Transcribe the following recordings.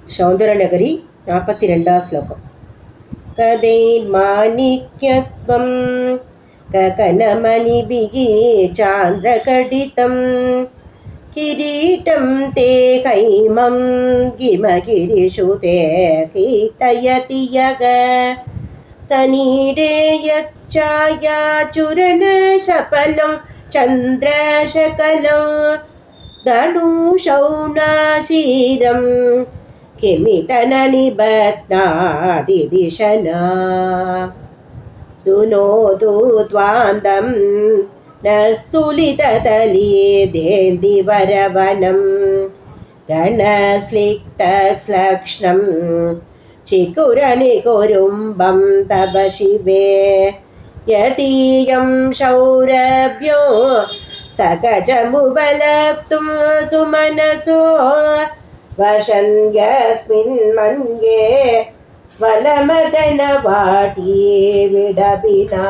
सौन्दरनगरी 42 श्लोकम्। कदैर्माणिक्यत्वं ककनमणिभिः चान्द्रकटितं किरीटं ते हैमं हिमगिरिषुते कीर्तयति यः सनीडे यच्ಛಾಯಾಚೂರ್ಣಶಪಲಂ ಚಂದ್ರಶಕಲಂ ಧನುಷೌ ನಾಶೀರಂ ಕಿಮಿತನ ನಿಬಧ್ನಾತಿ ದಿಶನಾ ದುನೋದು ತ್ವಾಂದಂ ನಸ್ತುಲಿತತಲಿ ದೇಂದಿವರವನಂ ಗಣಸ್ಲಿಕ್ತಕ್ಷ್ಲಕ್ಷ್ಣಂ ಚಿಕುರನಿಕುರುಂಬಂ ತವ ಶಿವೆ ಯತೀಯಂ ಶೌರಭ್ಯೋ ಸಕಜಮುಬಲಪ್ತುಂ ಸುಮನಸೋ ವಶನ್ ಯಸ್ಮಿನ್ ಮನ್ಯೇ ವಲಮದನವಾಟ್ಯೇ ವಿಡಬಿನಾ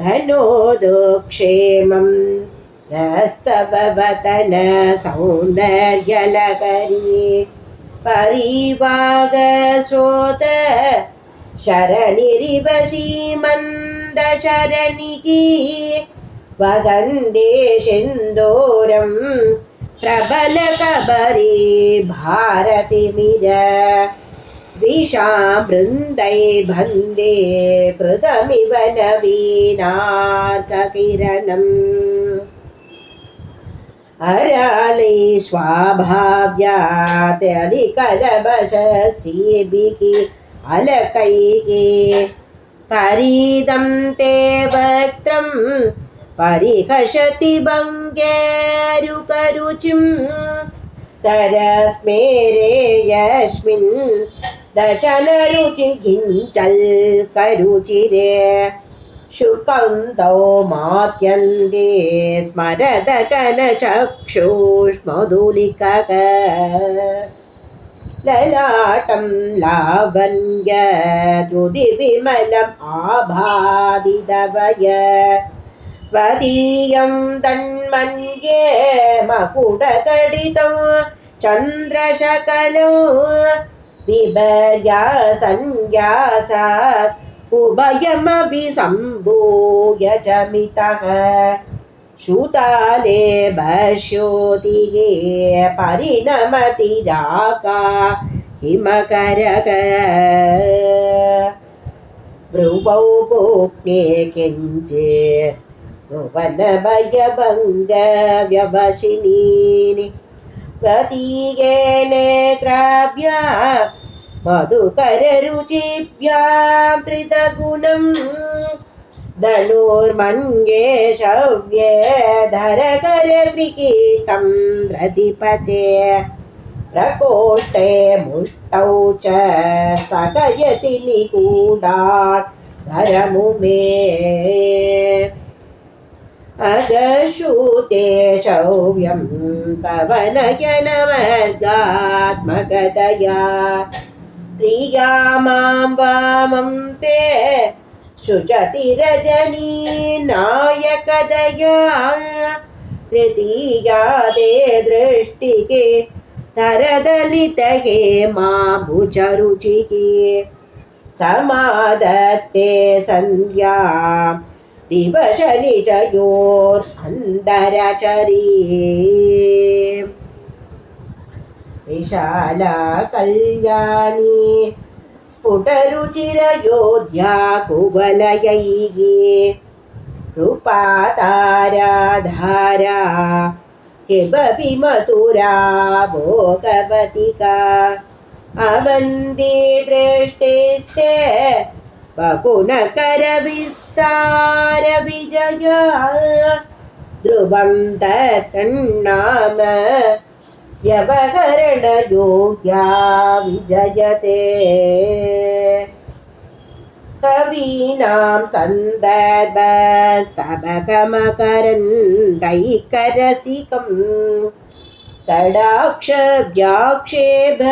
ಧನೋದು ಕ್ಷೇಮಂ ನಸ್ತವವತನ ಸೌಂದರ್ಯಲಕರಿ ಪರಿವಾಗ ಶ್ರೋತ ಶರಣಿರಿವ ಶ್ರೀಮಂದ ಶರಣಿಗಿ ವಗಂದೇ ಸಿಂಧೂರಂ ಪ್ರಬಲ ಕಬರಿ ಭಾರತಿ ಮಿರ ದ್ವಿಷಾಂ ಬೃಂದೈ ಬಂದೇ ಕೃತಮಿವ ನವೀನಾರ್ಕ ಕಿರಣಂ ಅರಾಲೈ ಸ್ವಾಭಾವ್ಯಾತ್ ಅಲಿಕಲಬಸೀಭಿಃ ಅಲಕೈಗೆ ಪರಿದಂ ತೇ ವಕ್ತ್ರಂ ಪರಿಹಶತಿ ಭಂಗ್ಯರುಕರುಚಿಂ ತರಸ್ಮೇರೆ ಯಸ್ಮಿನ್ ದಚನರುಚಿ ಗಿಂಚಲ್ ಕರುಚಿರೆ ಶುಕಂತೌ ಮಾತ್ಯಂದೇ ಸ್ಮರದ ಕನಚಕ್ಷುಷ್ಮಧುಲಿಕಕ ಲಲಾಟಂ ಲಾವಣ್ಯ ದುದಿ ವಿಮಲಂ ಆಭಾದಿದವಯ ವದೀಯಂ ತನ್ಮನ್ಯೇ ಮಕುಟಕಡಿತಂ ಚಂದ್ರಶಕಲಂ ಬಿಭರ್ಯಾ ಸಂನ್ಯಾಸಾತ್ ಉಭಯಮಪಿ ಸಂಭೂಯ ಚಮಿತಃ ಶೂತಾಲೆ ಭಶ್ಯೋತಿಗೆ ಪರಿಣಮತಿ ರಾಕಾ ಹಿಮಕರಕ ಭ್ರುವೌ ಭೂಕ್ನೇ ಕಿಂಚೆ ಭುವನ ಭಯಭಂಗ ವ್ಯವಶಿನೀನಿ ಪ್ರತೀಯೇ ನೇತ್ರಾಭ್ಯ ಮಧುಕರರುಚಿಭ್ಯಾಂ ತ್ರಿತಗುಣಂ ಧನುರ್ಮನ್ಯೇ ಶವ್ಯೇ ಧರಕರಗೃಹೀತಂ ರತಿಪತೆ ಪ್ರಕೋಷ್ಠೆ ಮುಷ್ಟೌ ಚ ಸ್ಥಗಯತಿ ನಿಗೂಢಾತ್ ಧರಮುಮೇ ಅಗಶೂತೆ ಶೌರ್ಯಂ ತವ ನಯನವರ್ಗಾತ್ಮಕತಯಾ ಪ್ರಿಯಾಮಾಂ ವಾಮಂ ತೇ ಶುಚತಿ ರಜನೀ ನಾಯಕದಯಾ ತೃತೀಯಾದೇ ದೃಷ್ಟಿಗೆ ತರದಲಿತ ಹೇಮಾ ಭುಜರುಚಿಗೆ ಸಮಾದತ್ತೆ ಸಂಧ್ಯಾ ದಿವಶ ನಿಜಯೋರ್ ಅಂಧರಚರೀ ವಿಶಾಲಾ ಕಲ್ಯಾಣಿ ಸ್ಫುಟರುಚಿರಯೋಧ್ಯಾ ಕುವಲಯೈಗೆ ಕೃಪಾತಾರಾಧಾರಾ ಕಿಬಪಿ ಮಥುರಾ ಭೋಗವತಿಕಾ ಅವಂದೇ ದೃಷ್ಟಿಸ್ತೆ ಬಕುನಕರ ವಿಸ್ತಾರ ವಿಜಯ ಧ್ರುವಂ ತನ್ನಾಮ ವ್ಯವಕರಣ ಯೋಗ್ಯಾ ವಿಜಯತೆ ಕವೀನಾಂ ಸಂದರ್ಭಸ್ತಬಕಮಕರಂದೈಕರಸಿಕಂ ಕಡಾಕ್ಷವ್ಯಾಕ್ಷೇಭ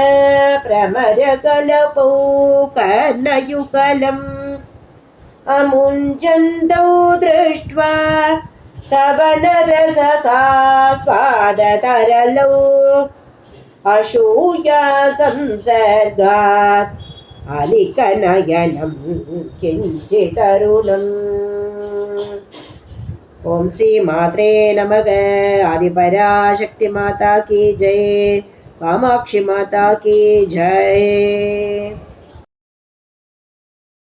ಪ್ರಮರಕಲಪೌ ಕರ್ಣಯುಗಲಂ ಅಮುಂಜಂತೌ ದೃಷ್ಟ್ವಾ ತವ ನರಸಸಾ ಸ್ವಾದತರಲೌ असूया संसर्गात् अलिकनयनं किञ्चितरुणम्। ओम श्री मात्रे नमः। आदिपराशक्ति माता की जय। कामाक्षी माता की जय।